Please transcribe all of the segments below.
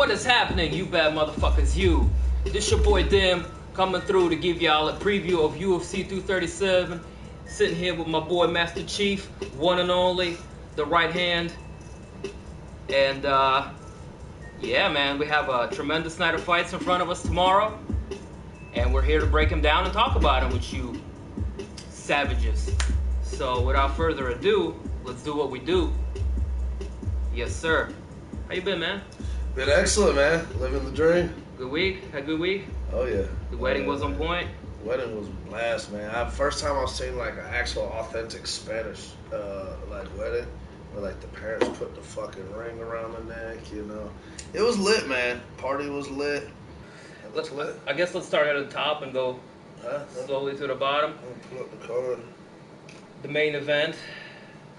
What is happening, you bad motherfuckers, you? This your boy Dim coming through to give y'all a preview of UFC 237. Sitting here with my boy Master Chief, one and only, the right hand. And yeah, man, we have a tremendous night of fights in front of us tomorrow. And we're here to break them down and talk about them with you savages. So without further ado, let's do what we do. Yes, sir. How you been, man? Been excellent, man. Living the dream. Good week? Had a good week? Oh, yeah. The wedding was on point? The wedding was a blast, man. First time I've seen, like, an actual authentic Spanish, wedding. Where, like, the parents put the fucking ring around the neck, you know. It was lit, man. Party was lit. Let's lit. I guess let's start at the top and go slowly to the bottom. Pull up the card. The main event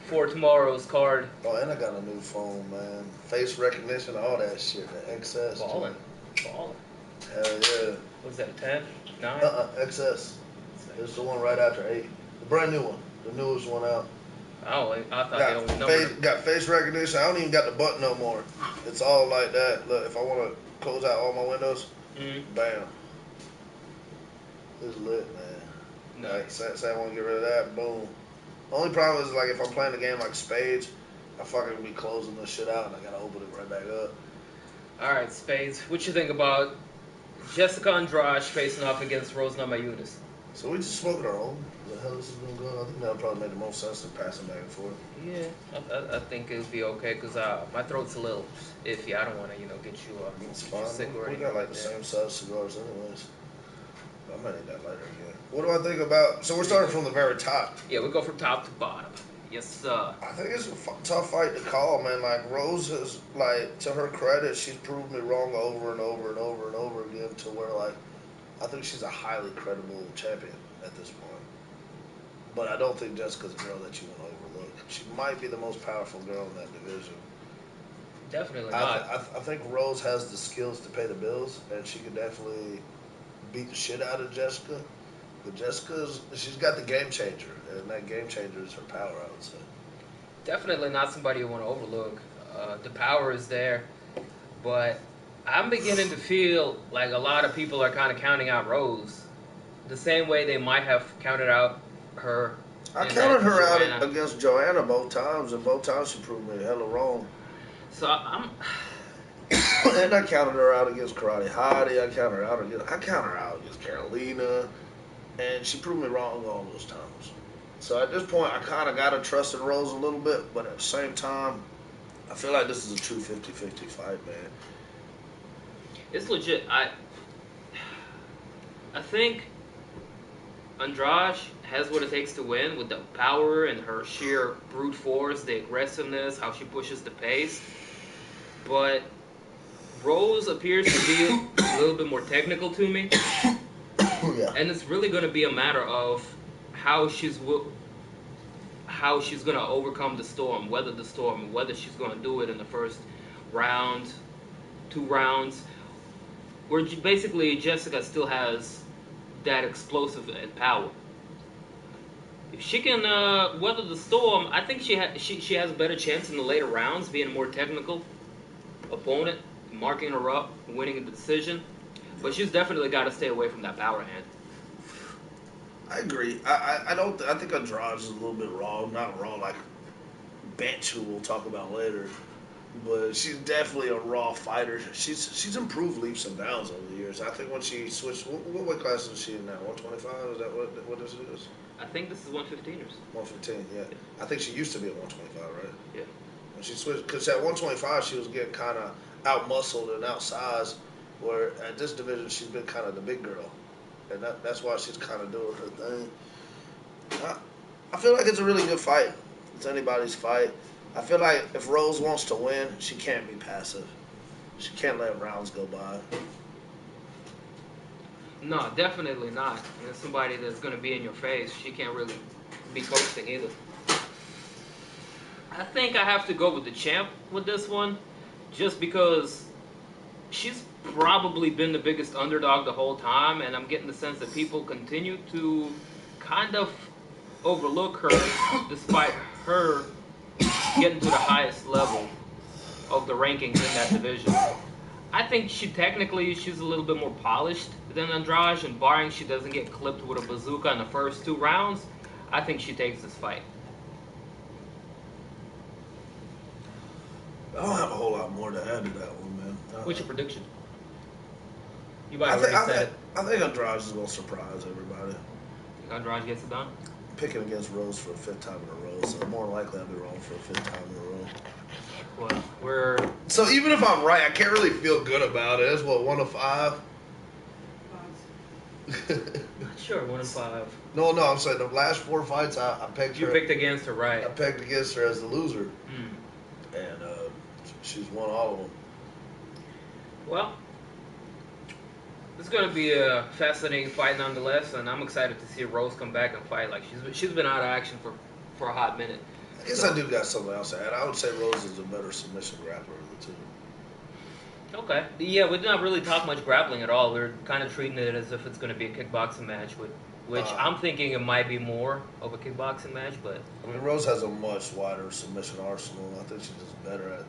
for tomorrow's card. Oh, and I got a new phone, man. Face recognition, all that shit. The XS. Ballin'. Hell yeah. What's that, 10? 9? XS. It's the one right after 8. The brand new one. The newest one out. Oh, I thought they only numbered. Got face recognition. I don't even got the button no more. It's all like that. Look, if I want to close out all my windows, bam. It's lit, man. Nice. Like, say I want to get rid of that, boom. The only problem is, like, if I'm playing a game like Spades, I fucking be closing this shit out and I gotta open it right back up. Alright, Spades. What you think about Jessica Andrade facing off against Rose Namajunas? So we just smoking our own? The hell this is gonna go? I think that would probably make the most sense to pass them back and forth. Yeah, I think it would be okay because my throat's a little iffy. I don't want to, get you sick or anything. We got like the same size cigars anyways. I might need that lighter again. What do I think about... So we're starting from the very top. Yeah, we go from top to bottom. Yes, sir. I think it's a tough fight to call, man. Like, Rose is, like, to her credit, she's proved me wrong over and over and over and over again to where, like, I think she's a highly credible champion at this point. But I don't think Jessica's a girl that you want to overlook. She might be the most powerful girl in that division. Definitely not. I think Rose has the skills to pay the bills, and she could definitely beat the shit out of Jessica. But she's got the game changer, and that game changer is her power, I would say. Definitely not somebody you want to overlook. The power is there, but I'm beginning to feel like a lot of people are kind of counting out Rose the same way they might have counted out her. I counted her out against Joanna both times, and both times she proved me hella wrong. So I'm... And I counted her out against Karate Hottie. I counted her out against Carolina. And she proved me wrong all those times. So at this point, I kind of got to trust in Rose a little bit. But at the same time, I feel like this is a true 50-50 fight, man. It's legit. I think Andrade has what it takes to win with the power and her sheer brute force, the aggressiveness, how she pushes the pace. But Rose appears to be a little bit more technical to me. Yeah. And it's really going to be a matter of how she's going to overcome the storm, weather the storm, whether she's going to do it in the first round, 2 rounds, where basically Jessica still has that explosive power. If she can weather the storm, I think she has a better chance in the later rounds, being a more technical opponent, marking her up, winning the decision. But she's definitely got to stay away from that power hand. I agree. I think Andrade is a little bit raw. Not raw like Bench, who we'll talk about later. But she's definitely a raw fighter. She's improved leaps and bounds over the years. I think when she switched, what weight class is she in now? 125? Is that what this is? I think this is 115ers. 115, yeah. I think she used to be at 125, right? Yeah. When she switched, because at 125 she was getting kind of out-muscled and outsized. Where at this division she's been kind of the big girl, and that's why she's kind of doing her thing. I feel like it's a really good fight. It's anybody's fight. I feel like if Rose wants to win, she can't be passive. She can't let rounds go by. No, definitely not. And it's somebody that's going to be in your face. She can't really be coasting either. I think I have to go with the champ with this one, just because she's probably been the biggest underdog the whole time, and I'm getting the sense that people continue to kind of overlook her despite her getting to the highest level of the rankings in that division. I think she's a little bit more polished than Andrade, and barring she doesn't get clipped with a bazooka in the first 2 rounds, I think she takes this fight. I don't have a whole lot more to add to that one, man. What's your prediction? You might I have think, already I, said think, I think Andrade is going to surprise everybody. it. Andrade gets it done? Picking against Rose for a 5th time in a row, so more likely I'll be wrong for a 5th time in a row. Well, we're... So even if I'm right, I can't really feel good about it. It's what, 1 of 5? Not sure, 1 in 5. No, I'm saying the last 4 fights I pegged her. You picked against her, right? I pegged against her as the loser, Mm. and she's won all of them. Well, it's going to be a fascinating fight nonetheless, and I'm excited to see Rose come back and fight. Like she's been out of action for a hot minute. I guess I do got something else to add. I would say Rose is a better submission grappler of the two. Okay. Yeah, we did not really talk much grappling at all. We're kind of treating it as if it's going to be a kickboxing match, which I'm thinking it might be more of a kickboxing match, but... I mean, Rose has a much wider submission arsenal. I think she's just better at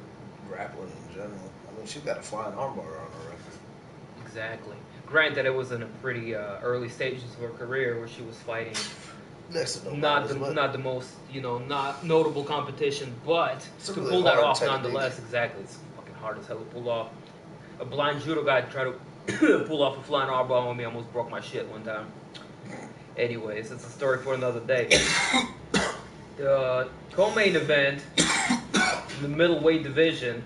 grappling in general. I mean, she's got a flying armbar on her record. Exactly. Granted, it was in a pretty early stages of her career where she was fighting Next to not the most, not notable competition, but to really pull that hard off technique. nonetheless, exactly. It's fucking hard as hell to pull off. A blind judo guy tried to pull off a flying armbar on me, almost broke my shit one time. Anyways, it's a story for another day. The co-main event, the middleweight division,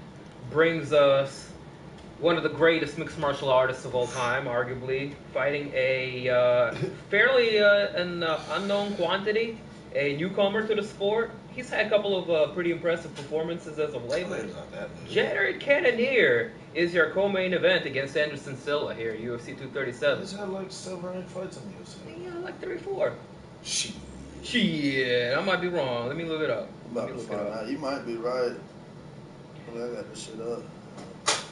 brings us one of the greatest mixed martial artists of all time, arguably, fighting a fairly an unknown quantity, a newcomer to the sport. He's had a couple of pretty impressive performances as of late. Jared Cannonier is your co-main event against Anderson Silva here at UFC 237. He's had like 7 or 8 fights on the UFC. Yeah, like 3 or 4. Shit. I might be wrong. Let me look it up. I'm about to find out. You might be right. I mean, I got this shit up.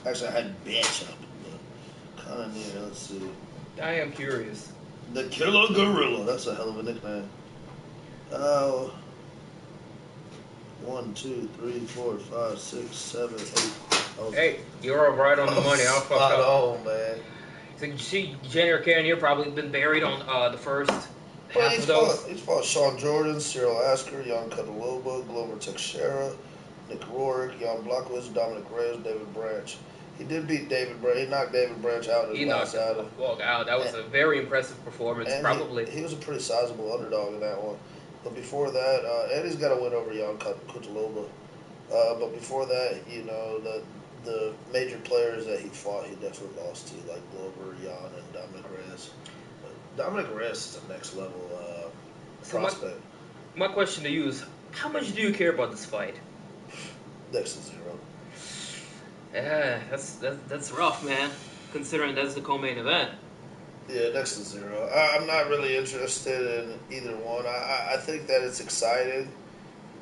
Actually, I had bench up, but kind of near. Let's see. I am curious. The Killer Gorilla. That's a hell of a nickname. Oh. 1, 2, 3, 4, 5, 6, 7, 8. Hey, you're right on the money. I'll fuck up. Oh man. So you see, Jared Cannonier probably been buried on the first half of those. He's fought Sean Jordan, Cyril Asker, Jan Cutelaba, Glover Teixeira, Nick Rourke, Jan Blachowicz, Dominic Reyes, David Branch. He did beat David Branch. He knocked David Branch out in his last outing. Out. That was a very impressive performance. And probably. He was a pretty sizable underdog in that one. But before that, Eddie's got a win over Jan Cutelaba. But before that, the major players that he fought, he definitely lost to, like Glover, Jan, and Dominic Reyes. But Dominic Reyes is a next level prospect. My question to you is, how much do you care about this fight? Next to 0. Yeah, that's rough, man. Considering that's the co-main event. Yeah, next to 0. I'm not really interested in either one. I think that it's exciting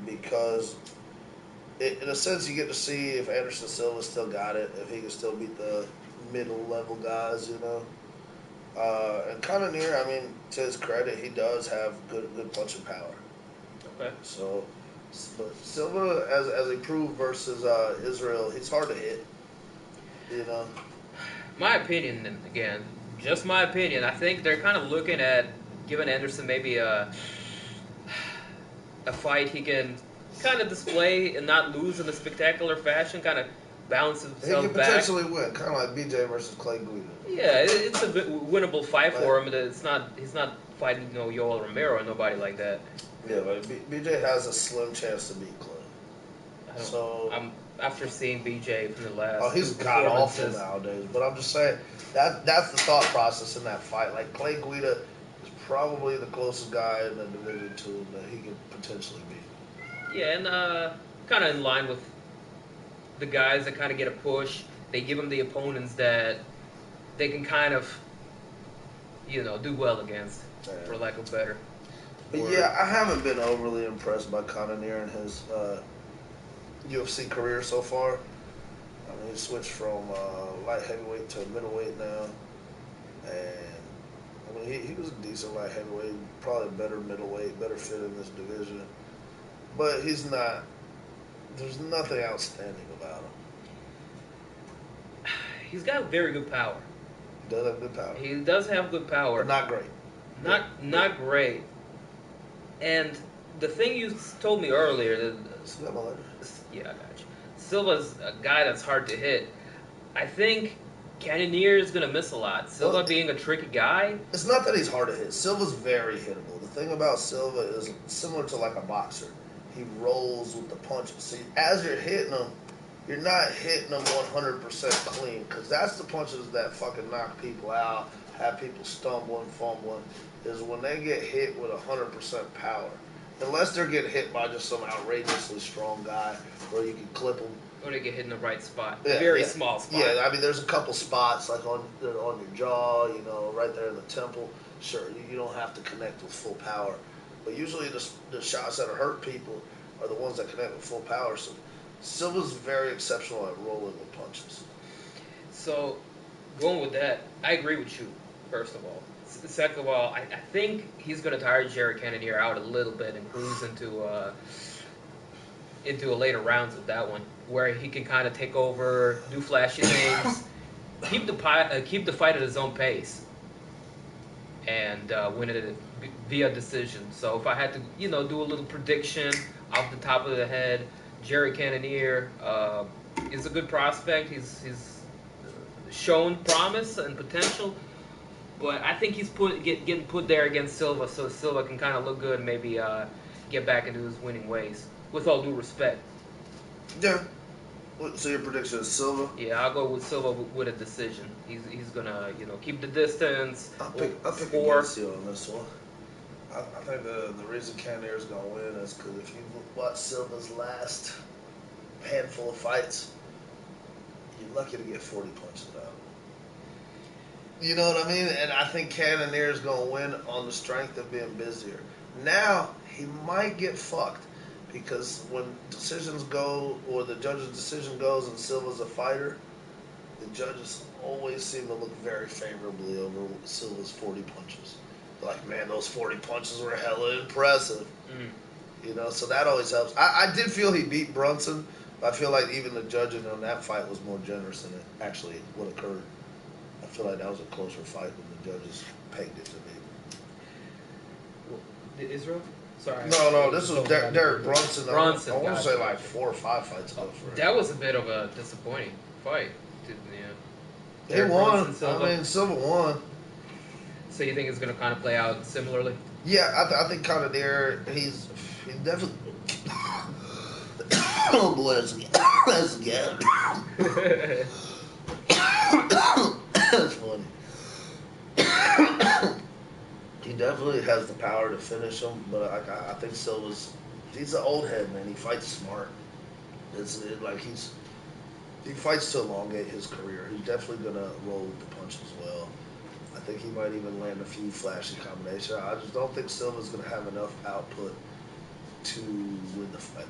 because, in a sense, you get to see if Anderson Silva still got it, if he can still beat the middle-level guys, And Cannonier, I mean, to his credit, he does have good punching power. Okay. So, but Silva, as he proved versus Israel, he's hard to hit. My opinion, and again, just my opinion. I think they're kind of looking at giving Anderson maybe a fight he can kind of display and not lose in a spectacular fashion. Kind of bounce himself he can back. potentially win, kind of like BJ versus Clay Guida. Yeah, it's a winnable fight for him. He's not fighting Yoel Romero or nobody like that. Yeah, but BJ has a slim chance to beat Clay. I'm after seeing BJ from the last. Oh, he's god awful nowadays. But I'm just saying that's the thought process in that fight. Like Clay Guida is probably the closest guy in the division to him that he could potentially beat. Yeah, and kind of in line with the guys that kind of get a push. They give him the opponents that they can kind of, do well against, for lack of better. But yeah, I haven't been overly impressed by Cannonier and his UFC career so far. I mean, he switched from light heavyweight to middleweight now, and I mean he was a decent light heavyweight, probably better middleweight, better fit in this division. But he's not. There's nothing outstanding about him. he's got very good power. He does have good power. He does have good power. But not great. Not great. And the thing you told me earlier, yeah, I got you. Silva's a guy that's hard to hit. I think Cannonier is going to miss a lot. Silva being a tricky guy. It's not that he's hard to hit. Silva's very hittable. The thing about Silva is similar to like a boxer. He rolls with the punches. See, as you're hitting him, you're not hitting them 100% clean, because that's the punches that fucking knock people out, have people stumbling, fumbling, is when they get hit with 100% power. Unless they're getting hit by just some outrageously strong guy where you can clip them. Or they get hit in the right spot. Yeah, Very small spot. Yeah, I mean, there's a couple spots, like on your jaw, right there in the temple. Sure, you don't have to connect with full power. But usually the shots that hurt people are the ones that connect with full power. So Silva's very exceptional at rolling with punches. So, going with that, I agree with you, first of all. Second of all, I think he's going to tire Jared Cannonier out a little bit and cruise into a later rounds with that one, where he can kind of take over, do flashy things, keep the fight at his own pace, and win it via decision. So if I had to, do a little prediction off the top of the head, Jared Cannonier is a good prospect. He's shown promise and potential, but I think he's getting put there against Silva, so Silva can kind of look good and maybe get back into his winning ways. With all due respect. Yeah. So your prediction is Silva? Yeah, I'll go with Silva with a decision. He's gonna keep the distance. I'll pick against you on this one. I think the reason Cannonier's gonna win is because if you watch Silva's last handful of fights, you're lucky to get 40 punches out. You know what I mean? And I think Cannonier's gonna win on the strength of being busier. Now he might get fucked. Because when decisions go, or the judge's decision goes, and Silva's a fighter, the judges always seem to look very favorably over Silva's 40 punches. They're like, man, those 40 punches were hella impressive. So that always helps. I did feel he beat Brunson, but I feel like even the judging on that fight was more generous than it actually what occurred. I feel like that was a closer fight than the judges pegged it to be. Israel? Sorry. No, this was Derek Brunson. I want to say like 4 or 5 fights ago. That was a bit of a disappointing fight. He won. Silva won. So you think it's going to kind of play out similarly? Yeah, I think Cannonier, he's definitely... Oh boy, that's again. That's funny. He definitely has the power to finish him, but I think he's an old head, man. He fights smart. He fights to elongate his career. He's definitely going to roll with the punches well. I think he might even land a few flashy combinations. I just don't think Silva's going to have enough output to win the fight.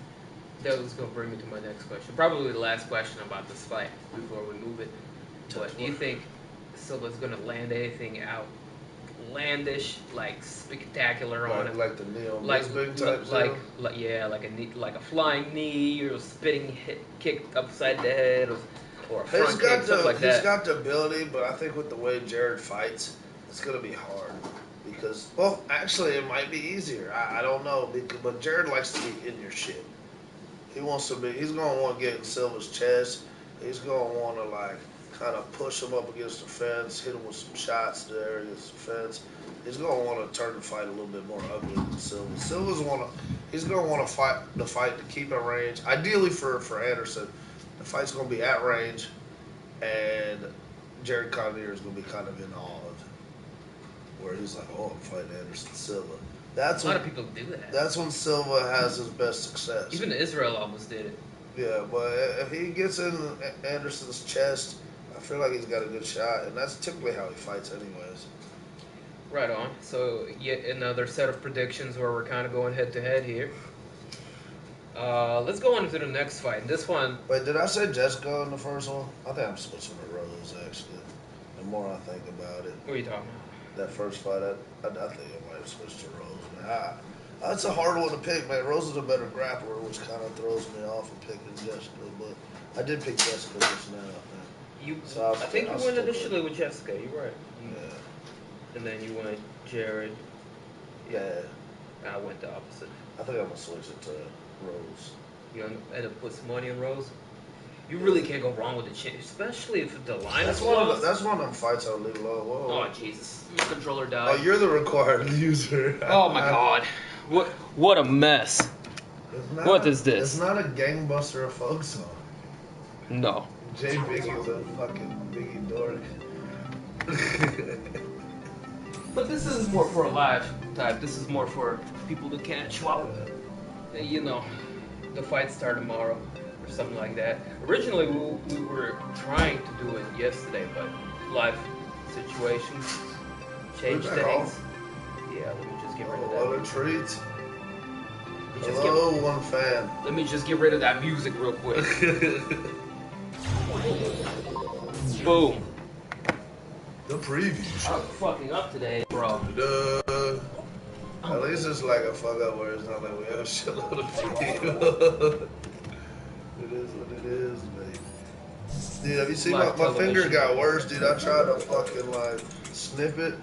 That was going to bring me to my next question. Probably the last question about this fight before we move it. But do you think Silva's going to land anything outlandish, like spectacular on him, like the Neil Bisbing type, like a flying knee or a spinning kick upside the head, or a front kick, something like that? He's got the ability, but I think with the way Jared fights, it's going to be hard. Because, well, actually, it might be easier. I don't know, but Jared likes to be in your shit. He's going to want to get in Silva's chest. He's going to want to kind of push him up against the fence, hit him with some shots there against the fence. He's going to want to turn the fight a little bit more ugly than Silva. He's going to want to fight to keep at range. Ideally for Anderson, the fight's going to be at range, and Jared Cannonier is going to be kind of in awe of it, where he's like, oh, I'm fighting Anderson Silva. A lot of people do that. That's when Silva has his best success. Even Israel almost did it. Yeah, but if he gets in Anderson's chest, I feel like he's got a good shot, and that's typically how he fights anyways. Right on. So, yet another set of predictions where we're kind of going head-to-head here. Let's go on to the next fight. This one... Wait, did I say Jessica in the first one? I think I'm switching to Rose, actually. The more I think about it. What are you talking about? That first fight, I think I might have switched to Rose. Man, that's a hard one to pick, man. Rose is a better grappler, which kind of throws me off of picking Jessica, but I did pick Jessica just now, man. So I think you went initially with Jessica. You're right. Yeah. And then you went Jared. Yeah. I went the opposite. I think I'm gonna switch it to Rose. You end up put some money on Rose. You really can't go wrong with the change, especially if the line That's is one close. that's one of them fights I'll leave alone. Whoa. Oh Jesus! My controller died. Oh, you're the required user. Oh my God! What a mess! What is this? It's not a gangbuster of folk song. No. Jay Biggie's a fucking Biggie dork. But this is more for a live type. This is more for people to catch while, you know, the fights start tomorrow or something like that. Originally, we were trying to do it yesterday, but life situations changed things. Yeah, let me just get rid of that. What a treat. Hello, one fan. Let me just get rid of that music real quick. Boom. The preview show. I'm fucking up today, bro. At least it's like a fuck up where it's not like we have a shitload of people. It is what it is, man. Dude, have you seen my finger got worse, dude? I tried to fucking like snip it.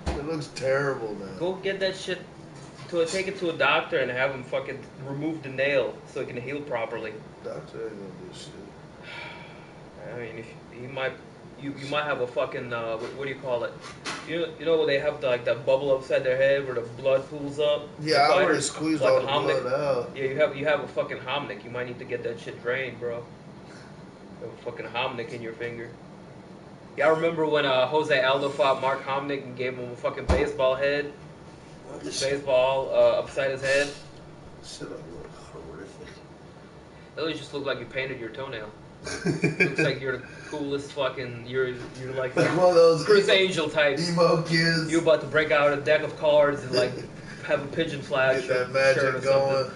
It looks terrible, man. Go get that shit. Take it to a doctor and have him fucking remove the nail so it can heal properly. Doctor ain't gonna do shit. I mean, if you might have a fucking what do you call it? You know they have like that bubble upside their head where the blood pools up. Yeah, I already squeezed all the blood out. Yeah, you have a fucking hominic. You might need to get that shit drained, bro. You have a fucking hominic in your finger. Y'all remember when Jose Aldo fought Mark Hominick and gave him a fucking baseball head? Baseball upside his head. Shit, I look horrific. It just looked like you painted your toenail. Looks like you're the coolest fucking. You're like one of those Chris Angel types. Emo kids. You about to break out a deck of cards and like have a pigeon flash. Get that magic going.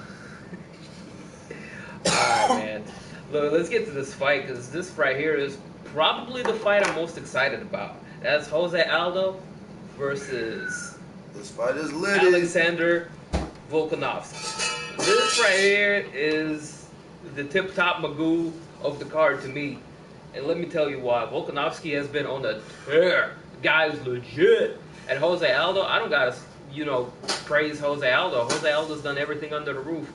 Alright, man. Look, let's get to this fight because this right here is probably the fight I'm most excited about. That's Jose Aldo versus. This fight is lit. Alexander Volkanovski. This right here is the tip-top magoo of the card to me. And let me tell you why. Volkanovski has been on the tear. The guy's legit. And Jose Aldo, I don't gotta, praise Jose Aldo. Jose Aldo's done everything under the roof.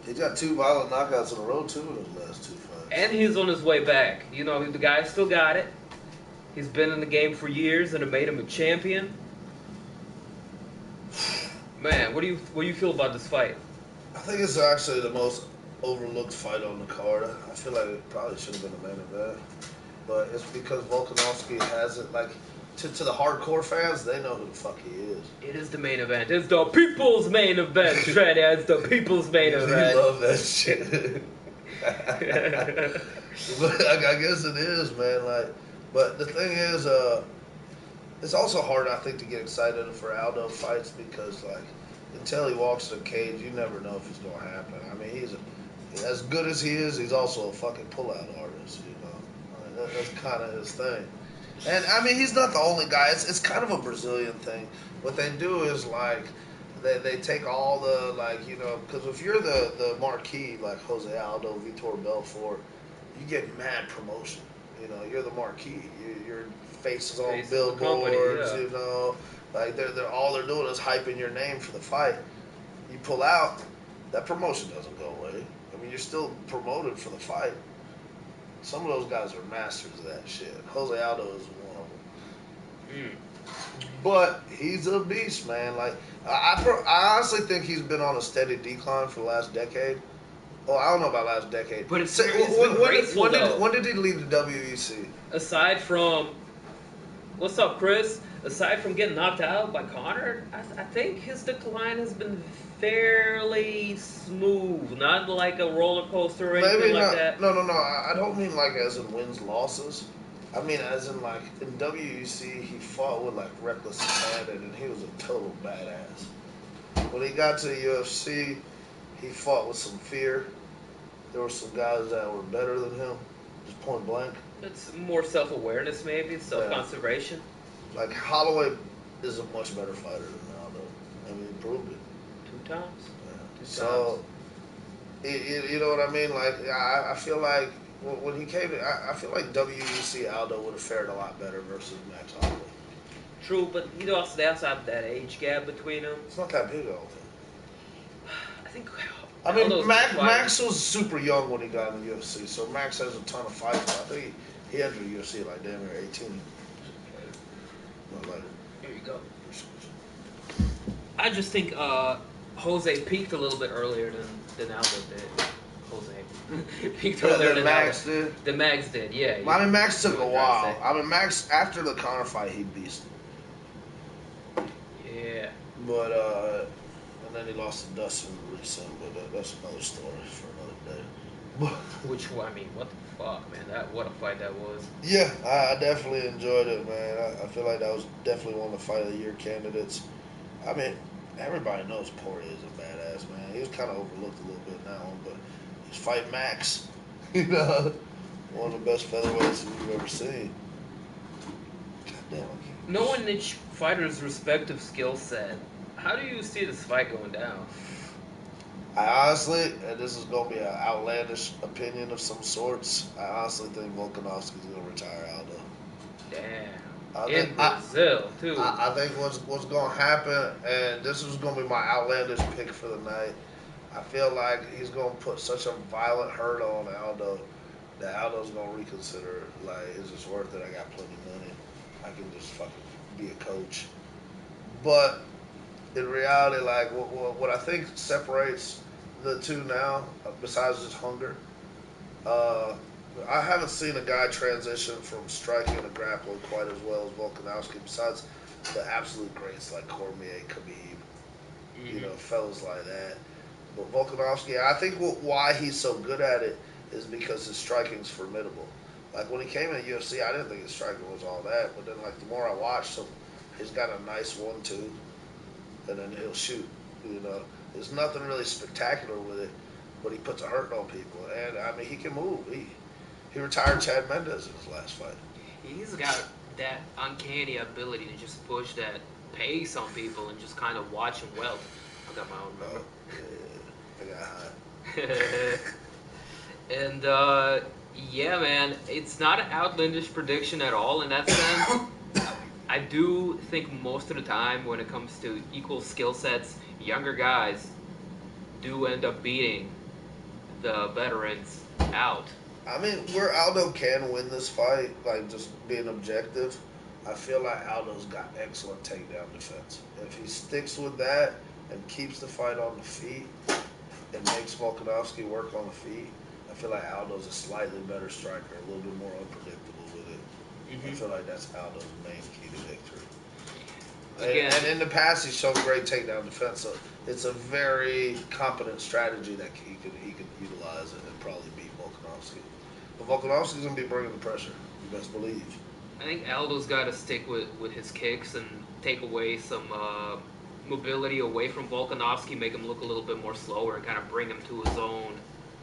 He's got 2 violent knockouts in a row, too, in his last 2 fights. And he's on his way back. The guy still got it. He's been in the game for years and it made him a champion. Man, what do you feel about this fight? I think it's actually the most overlooked fight on the card. I feel like it probably should have been a main event, but it's because Volkanovski hasn't to the hardcore fans, they know who the fuck he is. It is the main event. It's the people's main event, Shreddy. It's the people's main event. You love that shit. But I guess it is, man. But the thing is, it's also hard, I think, to get excited for Aldo fights because, until he walks to the cage, you never know if it's going to happen. I mean, he's as good as he is, he's also a fucking pullout artist, that's kind of his thing. And, I mean, he's not the only guy. It's kind of a Brazilian thing. What they do is, they take all the, because if you're the marquee, like Jose Aldo, Vitor Belfort, you get mad promotion. You're the marquee. Your face is on billboards. They're all they're doing is hyping your name for the fight. You pull out, that promotion doesn't go away. I mean, you're still promoted for the fight. Some of those guys are masters of that shit. Jose Aldo is one of them. But he's a beast, man. I honestly think he's been on a steady decline for the last decade. Oh, I don't know about last decade. But when did he leave the WEC? Aside from, what's up, Chris? Aside from getting knocked out by Conor, I think his decline has been fairly smooth. Not like a roller coaster or anything like that. No. I don't mean as in wins, losses. I mean as in in WEC, he fought with reckless abandon, and he was a total badass. When he got to the UFC, he fought with some fear. There were some guys that were better than him, just point blank. It's more self-awareness, maybe, self-conservation. Holloway is a much better fighter than Aldo. I mean, he proved it. 2 times. Yeah. So, you know what I mean? I feel like when he came, I feel like WEC Aldo would have fared a lot better versus Max Holloway. True, but they also have that age gap between them. It's not that big, I don't think. I think. I mean, Aldo's Max was super young when he got in the UFC, so Max has a ton of fights. I think he entered the UFC like damn near 18. No, like, Here you go. I just think Jose peaked a little bit earlier than Aldo did. Jose peaked earlier than Max Aldo. did. The Max did, yeah. I mean, Max took a what I'm trying to while. say. I mean, Max after the Conor fight, he beasted. Yeah. But and then he lost to Dustin recently. But that's another story for another day. Which one? I mean, what the fuck, man? What a fight that was. Yeah, I definitely enjoyed it, man. I feel like that was definitely one of the fight of the year candidates. I mean, everybody knows Poirier is a badass, man. He was kind of overlooked a little bit in that one, but he's fighting Max. You know, one of the best featherweights we've ever seen. God damn, I can't. Knowing each fighter's respective skill set, how do you see this fight going down? I honestly, and this is going to be an outlandish opinion of some sorts, I honestly think Volkanovski's going to retire Aldo. Damn. In Brazil, too. I think what's going to happen, and this is going to be my outlandish pick for the night, I feel like he's going to put such a violent hurt on Aldo that Aldo's going to reconsider, like, is this worth it? I got plenty of money. I can just fucking be a coach. But in reality, like, what I think separates the two now, besides just hunger, I haven't seen a guy transition from striking and grappling quite as well as Volkanovski, besides the absolute greats like Cormier, Khabib, you know, fellas like that. But Volkanovski, I think why he's so good at it is because his striking's formidable. Like, when he came in the UFC, I didn't think his striking was all that, but then, like, the more I watched him, he's got a nice 1-2, and then he'll shoot, you know. There's nothing really spectacular with it, but he puts a hurt on people. And, I mean, he can move. He retired Chad Mendes in his last fight. He's got that uncanny ability to just push that pace on people and just kind of watch them welt. I got my own number. Yeah, I got high. And, yeah, man, it's not an outlandish prediction at all in that sense. I do think most of the time when it comes to equal skill sets, younger guys do end up beating the veterans out. I mean, where Aldo can win this fight, like just being objective, I feel like Aldo's got excellent takedown defense. If he sticks with that and keeps the fight on the feet and makes Volkanovski work on the feet, I feel like Aldo's a slightly better striker, a little bit more unpredictable with it. I feel like that's Aldo's main key to victory. And in the past, he's shown great takedown defense. So it's a very competent strategy that he could utilize and probably beat Volkanovski. But Volkanovski's gonna be bringing the pressure. You best believe. I think Aldo's got to stick with his kicks and take away some mobility away from Volkanovski, make him look a little bit more slower, and kind of bring him to his own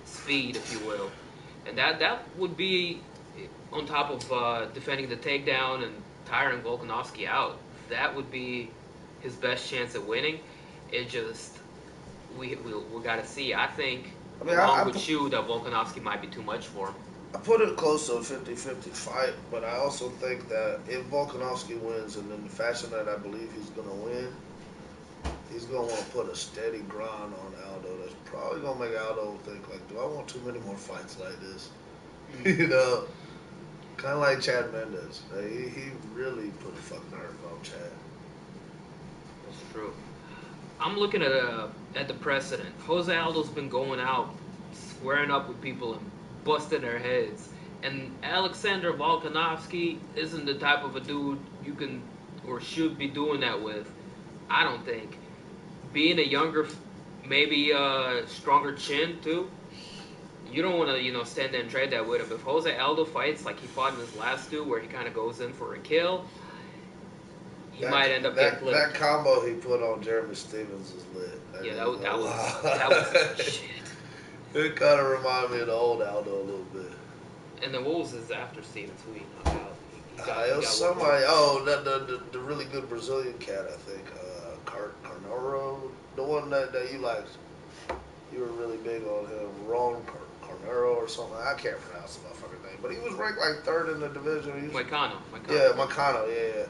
speed, if you will. And that would be on top of defending the takedown and tiring Volkanovski out. That would be his best chance at winning. It just we got to see. I think along with you that Volkanovski might be too much for him. I put it close to a 50-50 fight, but I also think that if Volkanovski wins, and in the fashion that I believe he's going to win, he's going to want to put a steady grind on Aldo. That's probably going to make Aldo think, like, do I want too many more fights like this? You know? Kind of like Chad Mendes. He really put a fucking hurt on Chad. That's true. I'm looking at the precedent. Jose Aldo's been going out, squaring up with people and busting their heads. And Alexander Volkanovski isn't the type of a dude you can or should be doing that with. I don't think. Being a younger, maybe stronger chin too. You don't want to, stand there and trade that with him. If Jose Aldo fights like he fought in his last two, where he kind of goes in for a kill, he might end up getting flipped. That combo he put on Jeremy Stevens is lit. That was shit. It kind of reminded me of the old Aldo a little bit. And then what was his after Stevens? Who he knocked out? It was somebody. The really good Brazilian cat, I think. Carnero, the one that you liked. You were really big on him. Ron Carnero or something. can't pronounce the motherfucker's name, but he was ranked like third in the division. Moicano. Yeah, Moicano. Yeah.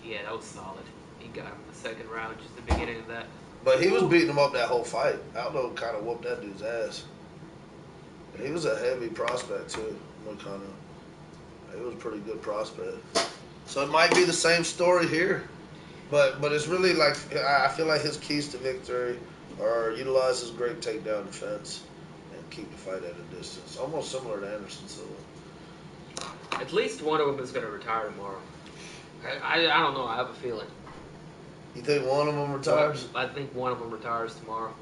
Yeah, that was solid. He got him in the second round, just the beginning of that. But he was beating him up that whole fight. Aldo kind of whooped that dude's ass. He was a heavy prospect too, Moicano. He was a pretty good prospect. So it might be the same story here, but it's really like I feel like his keys to victory are utilize his great takedown defense and keep the fight at a distance, almost similar to Anderson Silva. At least one of them is going to retire tomorrow. I don't know. I have a feeling. You think one of them retires? I think one of them retires tomorrow.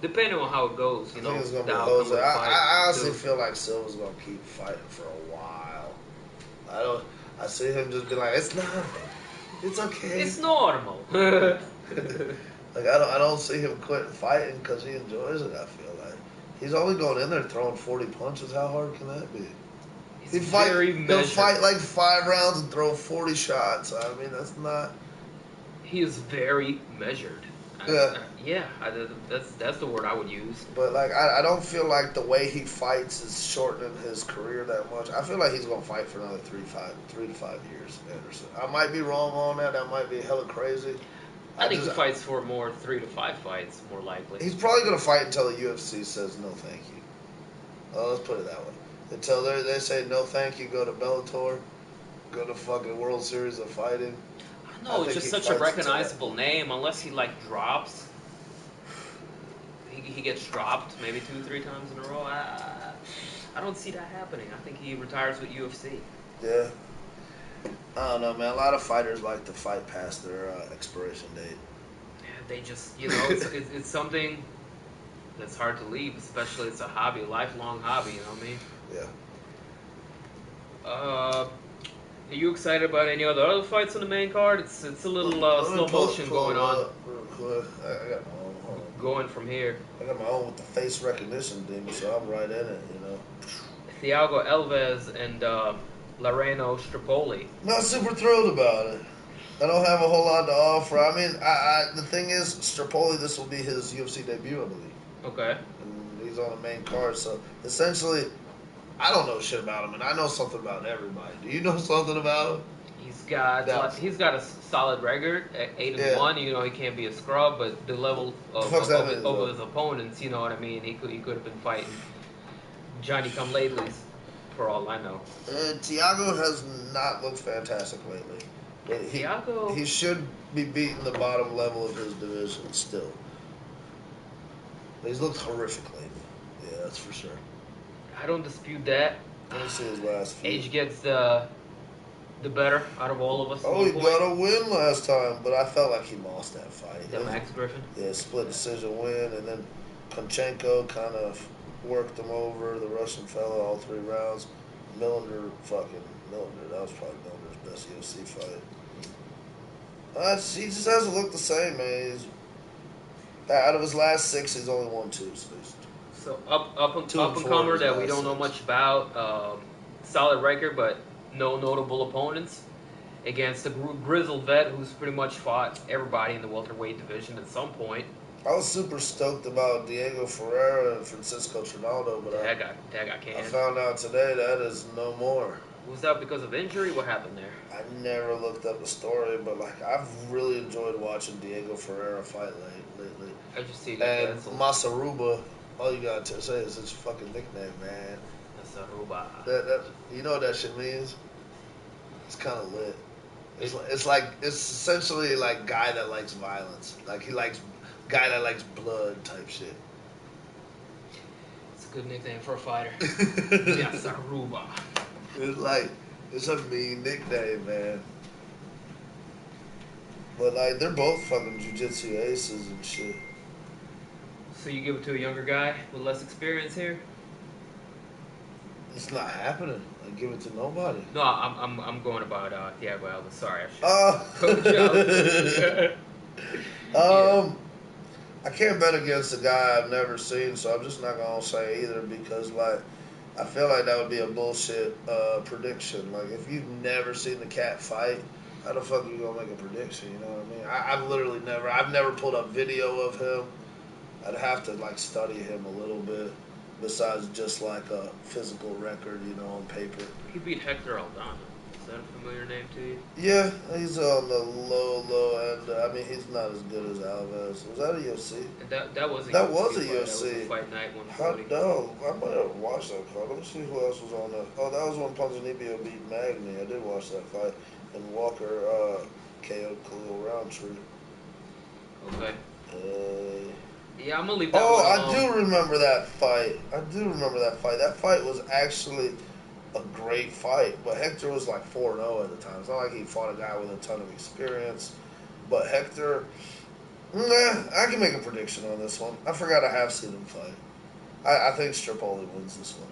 Depending on how it goes, you know. I think it's gonna be the outcome of Jose. the fight, I honestly too. feel like Silva's gonna keep fighting for a while. I see him just be like, it's not, it's okay. It's normal. Like I don't see him quitting fighting because he enjoys it. I feel like he's only going in there throwing 40 punches. How hard can that be? He'll fight like 5 rounds and throw 40 shots. I mean, that's not. He is very measured. Yeah. That's the word I would use. But like, I don't feel like the way he fights is shortening his career that much. I feel like he's gonna fight for another 3 to 5 years. Anderson. I might be wrong on that. That might be hella crazy. I think he fights for more 3 to 5 fights, more likely. He's probably gonna fight until the UFC says no, thank you. Let's put it that way. Until they say no, thank you, go to Bellator, go to fucking World Series of Fighting. No, it's just such a recognizable name. Unless he like drops, he gets dropped maybe 2-3 times in a row. I don't see that happening. I think he retires with UFC. Yeah. I don't know, man. A lot of fighters like to fight past their expiration date. Yeah, they just, it's something that's hard to leave. Especially it's a hobby, a lifelong hobby. You know what I mean? Yeah. Are you excited about any other fights on the main card? It's a little slow motion going on. I got my own. Hold on. Going from here. I got my own with the face recognition demon, so I'm right in it, Thiago Alves and Loreno Strapoli. Not super thrilled about it. I don't have a whole lot to offer. I mean, the thing is, Strapoli, this will be his UFC debut, I believe. Okay. And he's on the main card, so essentially, I don't know shit about him, and I know something about everybody. Do you know something about him? He's got a solid record at 8-1. You know, he can't be a scrub, but the level of his opponents, you know what I mean. He could have been fighting Johnny Come Latelys, for all I know. Thiago has not looked fantastic lately. But he should be beating the bottom level of his division still. But he's looked horrific lately. Yeah, that's for sure. I don't dispute that. Let me see his last few. Age gets the better out of all of us. Oh, he got a win last time, but I felt like he lost that fight. The Max Griffin? Yeah, split decision win, and then Konchenko kind of worked him over, the Russian fella, all 3 rounds. Millender, that was probably Milner's best UFC fight. He just hasn't looked the same, man. Out of his last 6, he's only won 2, So up and comer that we don't know much about. Solid record, but no notable opponents against a grizzled vet who's pretty much fought everybody in the welterweight division at some point. I was super stoked about Diego Ferreira and Francisco Trinaldo, but that got canned. I found out today that is no more. Was that because of injury? What happened there? I never looked up the story, but I've really enjoyed watching Diego Ferreira fight lately. I just see that. And Masaruba, all you got to say is his fucking nickname, man. Masaruba. That you know what that shit means? It's kind of lit. It's essentially like guy that likes violence. Like he likes guy that likes blood type shit. It's a good nickname for a fighter. Masaruba. It's a mean nickname, man. But they're both fucking jiu-jitsu aces and shit. So you give it to a younger guy with less experience here? It's not happening. I give it to nobody. No, I'm going about Thiago Alves. Sorry, I should yeah. I can't bet against a guy I've never seen, so I'm just not gonna say either because I feel like that would be a bullshit prediction. Like if you've never seen the cat fight, how the fuck are you gonna make a prediction? You know what I mean? I've never pulled up video of him. I'd have to study him a little bit. besides just like a physical record, on paper. He beat Hector Aldana. Is that a familiar name to you? Yeah, he's on the low end. I mean, he's not as good as Alves. Was that a UFC? And that was a That UFC was a fight. That was a UFC. Fight Night How 140. no? I might have watched that fight. Let me see who else was on that. Oh, that was when Ponzinibbio beat Magny. I did watch that fight. And Walker KO'd Khalil Roundtree. Okay. Uh, Yeah, I'm gonna leave that oh, one I alone. do remember that fight. That fight was actually a great fight. But Hector was like 4-0 at the time. It's not like he fought a guy with a ton of experience. But Hector, I can make a prediction on this one. I forgot I have seen him fight. I think Stripoli wins this one.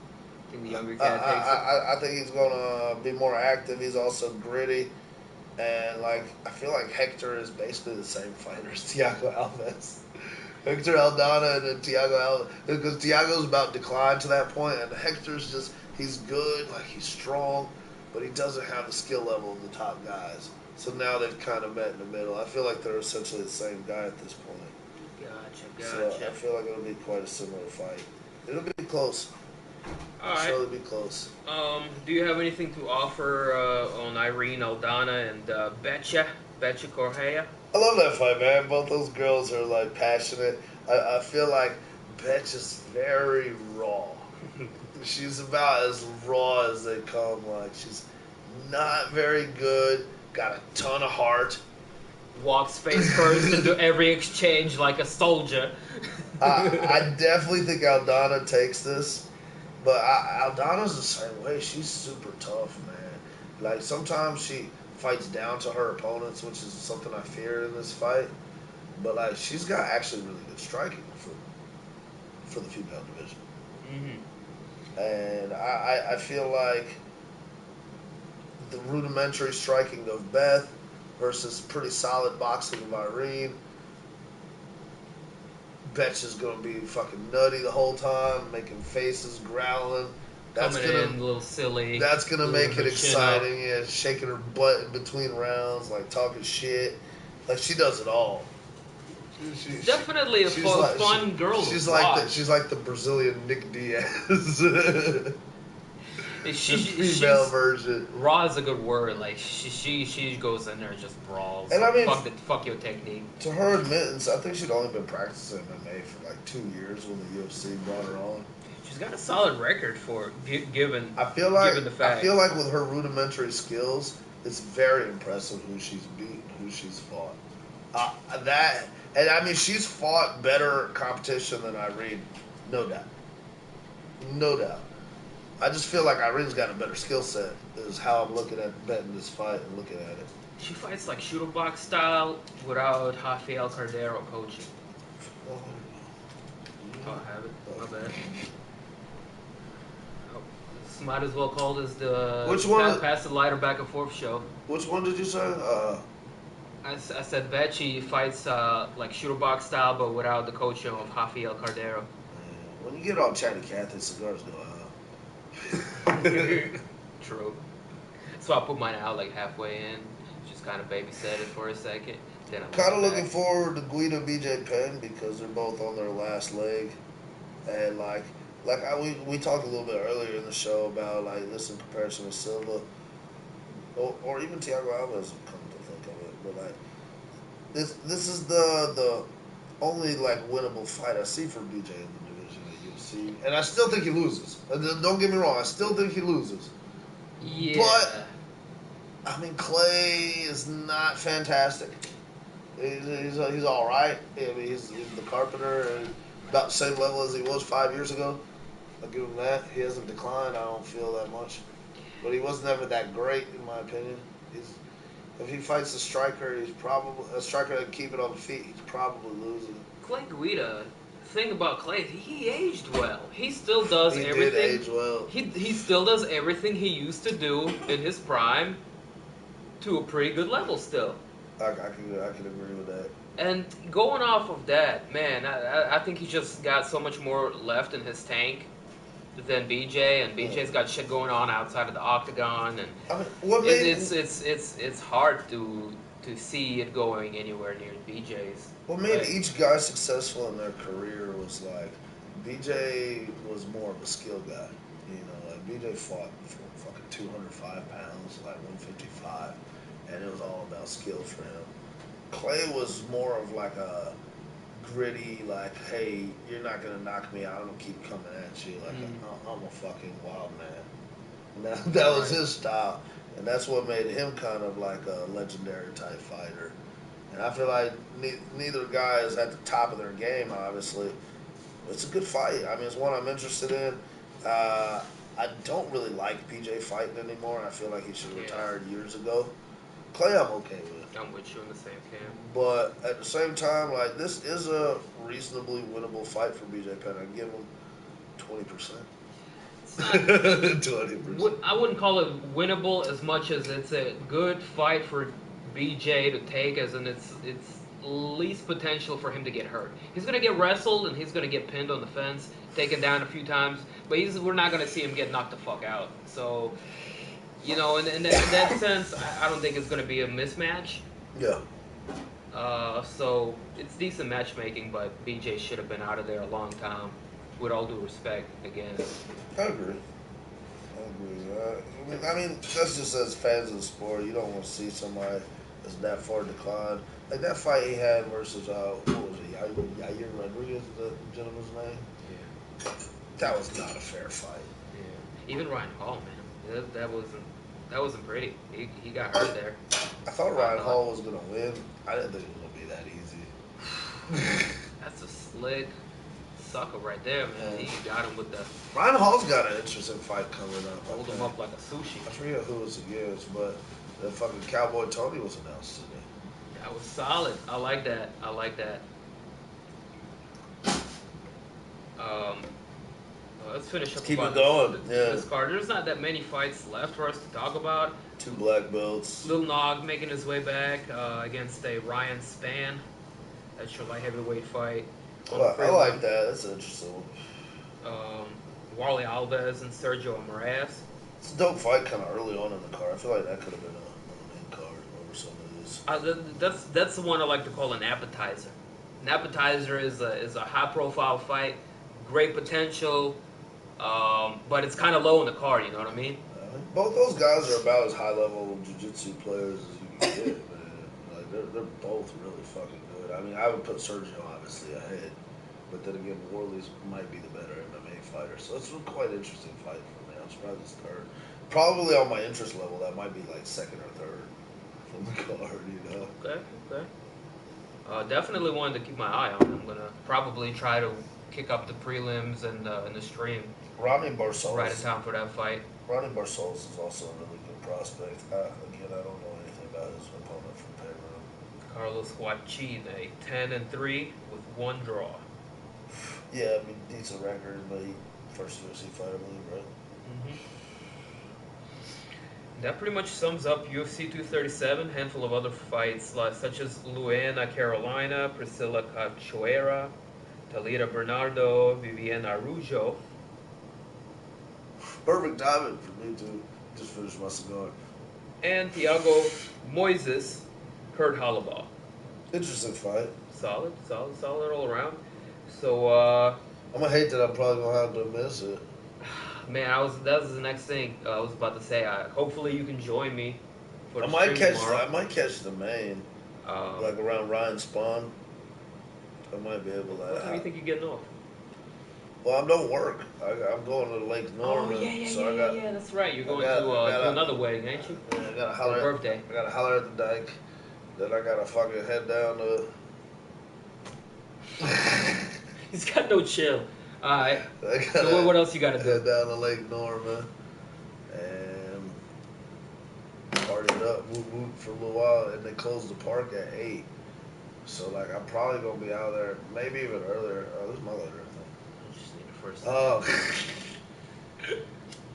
I think the younger cat takes it. I think he's going to be more active. He's also gritty. And, I feel like Hector is basically the same fighter as Thiago Alves. Hector Aldana and then Thiago Alves. Because Thiago's about decline to that point, and Hector's just, he's good, he's strong, but he doesn't have the skill level of the top guys. So now they've kind of met in the middle. I feel like they're essentially the same guy at this point. Gotcha. So I feel like it'll be quite a similar fight. It'll be close. All right. It'll surely be close. Do you have anything to offer on Irene Aldana and Betcha Correa? I love that fight, man. Both those girls are passionate. I feel like Betch is very raw. She's about as raw as they come. She's not very good. Got a ton of heart. Walks face first into every exchange like a soldier. I definitely think Aldana takes this, but Aldana's the same way. She's super tough, man. Sometimes she fights down to her opponents, which is something I fear in this fight. But she's got actually really good striking for the female division. Mm-hmm. And I feel like the rudimentary striking of Beth versus pretty solid boxing of Irene. Betch is going to be fucking nutty the whole time, making faces, growling. Coming in a little silly. That's going to make it exciting. Up. Yeah, shaking her butt in between rounds, talking shit. She does it all. Definitely a fun girl. She's like the Brazilian Nick Diaz. Female version. Raw is a good word. She goes in there and just brawls. And I mean, fuck your technique. To her admittance, I think she'd only been practicing MMA for 2 years when the UFC brought her on. She's got a solid record for given. Given the fact. I feel like with her rudimentary skills, it's very impressive who she's beaten, who she's fought. And I mean, she's fought better competition than Irene, no doubt. No doubt. I just feel like Irene's got a better skill set, is how I'm looking at betting this fight and looking at it. She fights shooter box style without Rafael Cardero coaching. Oh, I have it. My bad. Oh, this might as well call this the Which one? Pass the lighter back and forth show. Which one did you say? I said Betchy fights shooter box style, but without the coaching of Rafael Cardero. When you get all chatty Cathy, cigars go out. True. So I put mine out halfway in, just kind of babysat it for a second. Then I'm kind of looking forward to Guida BJ Penn because they're both on their last leg, and we talked a little bit earlier in the show about this in comparison with Silva, or even Thiago Alves. Come to think of it, but this is the only winnable fight I see for BJ in the division at UFC, and I still think he loses. Don't get me wrong, I still think he loses. Yeah. But I mean, Clay is not fantastic. He's all right. I mean, he's the Carpenter, about the same level as he was 5 years ago. I'll give him that. He hasn't declined. I don't feel that much, but he was never that great in my opinion. If he fights a striker that can keep it on the feet, he's probably losing. Clay Guida. Thing about Clay, he aged well. He still does everything. He did age well. He still does everything he used to do in his prime to a pretty good level still. I can agree with that. And going off of that, man, I think he just got so much more left in his tank than BJ, and BJ's got shit going on outside of the octagon, and it's hard to see it going anywhere near BJ's. What made each guy successful in their career was BJ was more of a skill guy. Like BJ fought for fucking 205 pounds, like 155, and it was all about skill for him. Clay was more of like a gritty, like, hey, you're not gonna knock me out. I'm gonna keep coming at you. Like, I'm a fucking wild man. And that was Right. his style, and that's what made him kind of like a legendary type fighter. And I feel like neither guy is at the top of their game, obviously. It's a good fight. I mean, it's one I'm interested in. Uh, I don't really like PJ fighting anymore. I feel like he should have Yeah. retired years ago. Clay, I'm okay with. I'm with you in the same camp. But at the same time, like, this is a reasonably winnable fight for BJ Penn. I give him 20%. It's not. 20%. I wouldn't call it winnable as much as it's a good fight for BJ to take, as in it's least potential for him to get hurt. He's gonna get wrestled and he's gonna get pinned on the fence, taken down a few times, but we're not gonna see him get knocked the fuck out. So, in that sense, I don't think it's gonna be a mismatch. Yeah. So it's decent matchmaking, but BJ should have been out of there a long time. With all due respect, again. I agree. I mean, that's just as fans of the sport. You don't want to see somebody that's that far declined. Like that fight he had versus what was it? Yair Rodriguez, the gentleman's name. Yeah. That was not a fair fight. Yeah. Even Ryan Hall, man, that wasn't pretty. He got hurt there. I thought Ryan Hall was gonna win. I didn't think it was gonna be that easy. That's a slick sucker right there, man. He got him with the. Ryan Hall's got an interesting fight coming up. Hold him up like a sushi. I forget who it's against, but the fucking Cowboy Tony was announced today. That was solid. I like that. Let's finish up. Keep it going. This card. There's not that many fights left for us to talk about. 2 black belts. Lil Nog making his way back against a Ryan Spann. That's your light heavyweight fight. I like that. That's interesting. Warley Alves and Sergio Moraes. It's a dope fight kind of early on in the card. I feel like that could have been a main card over some of these. That's the one I like to call an appetizer. An appetizer is a high profile fight, great potential, but it's kind of low in the card. You know what I mean? Both those guys are about as high level jiu-jitsu players as you can get, man. Like they're both really fucking good. I mean, I would put Sergio obviously ahead, but then again, Warley's might be the better MMA fighter. So it's a quite interesting fight for me. I'm surprised it's third. Probably on my interest level, that might be like second or third from the card. Okay. Definitely wanted to keep my eye on. I'm gonna probably try to kick up the prelims and the stream. Ronnie Barcelos. Right in time for that fight. Ronnie Barcelos is also a really good prospect. Again, I don't know anything about his opponent from Peru. Carlos Joaquin, a 10-3 with 1 draw. Yeah, I mean, decent record, but first UFC fight, I believe, right? Mm-hmm. That pretty much sums up UFC 237. Handful of other fights, such as Luana Carolina, Priscilla Cachoeira, Talita Bernardo, Viviana Araujo. Perfect timing for me to just finish my cigar. And Thiago Moises, Kurt Hollabaugh. Interesting fight. Solid all around. So, I'm gonna hate that I'm probably gonna have to miss it. man, that was the next thing I was about to say. Hopefully you can join me for the I might catch tomorrow. I might catch the main, like around Ryan Spawn. I might be able to. What time do you think you're getting off? Well, I don't work. I'm going to Lake Norman. Yeah, that's right. You're going to another wedding, ain't you? Yeah, I gotta holler. Birthday. I gotta holler at the dyke. Then I gotta fucking head down to. He's got no chill. All right. So what else you got to do? Head down to Lake Norman and party it up, whoop for a little while, and they close the park at 8. So like I'm probably gonna be out there, maybe even earlier. Oh, this is my letter. I just need the first.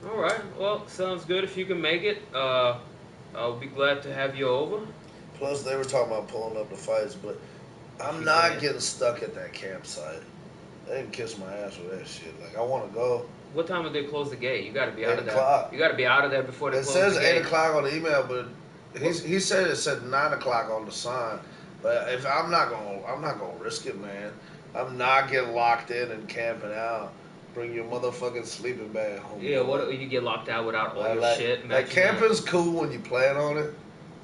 All right. Well, sounds good. If you can make it, I'll be glad to have you over. Plus, they were talking about pulling up the fights, but I'm not getting stuck at that campsite. They didn't kiss my ass with that shit. Like, I want to go. What time did they close the gate? You got to be out of there. 8 o'clock. You got to be out of there before they close the gate. It says 8 o'clock on the email, but he said it said 9 o'clock on the sign. But if I'm not gonna risk it, man. I'm not getting locked in and camping out. Bring your motherfucking sleeping bag home. Yeah, what if you get locked out without all your shit? Like Imagine camping's cool when you plan on it.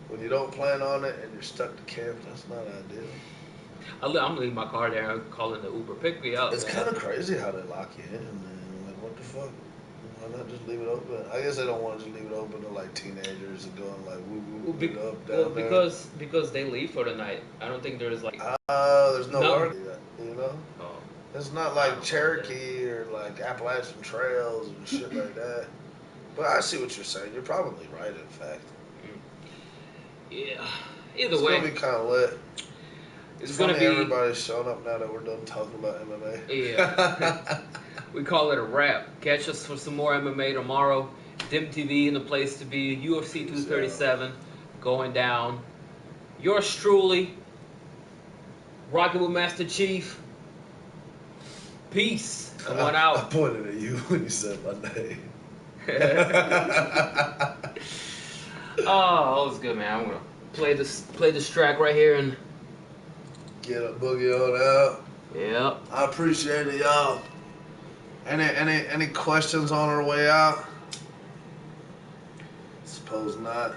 When you don't plan on it and you're stuck to camp, that's not ideal. I'm gonna leave my car there and call in the Uber. Pick me up. It's man. kind of crazy how they lock you in, man. Like, what the fuck? Why not just leave it open? I guess they don't want to just leave it open to like teenagers and going like woo woo up down there. Because they leave for the night. I don't think there's like. There's no work yet, you know. Oh, It's not like Cherokee or like Appalachian Trails and shit like that. But I see what you're saying. You're probably right, in fact. Yeah. Either it's way, gonna be kind of lit. It's funny gonna be. Everybody's showing up now that we're done talking about MMA. Yeah. We call it a wrap. Catch us for some more MMA tomorrow. DIMtv in the place to be. UFC 237 going down. Yours truly, Rockin' with Master Chief. Peace. And one out. I pointed at you when you said my name. Oh, that was good, man. I'm gonna play this track right here and get a boogie on out. Yeah. I appreciate it, y'all. Any questions on our way out? Suppose not.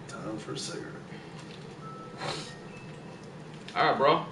Time for a cigarette. All right, bro.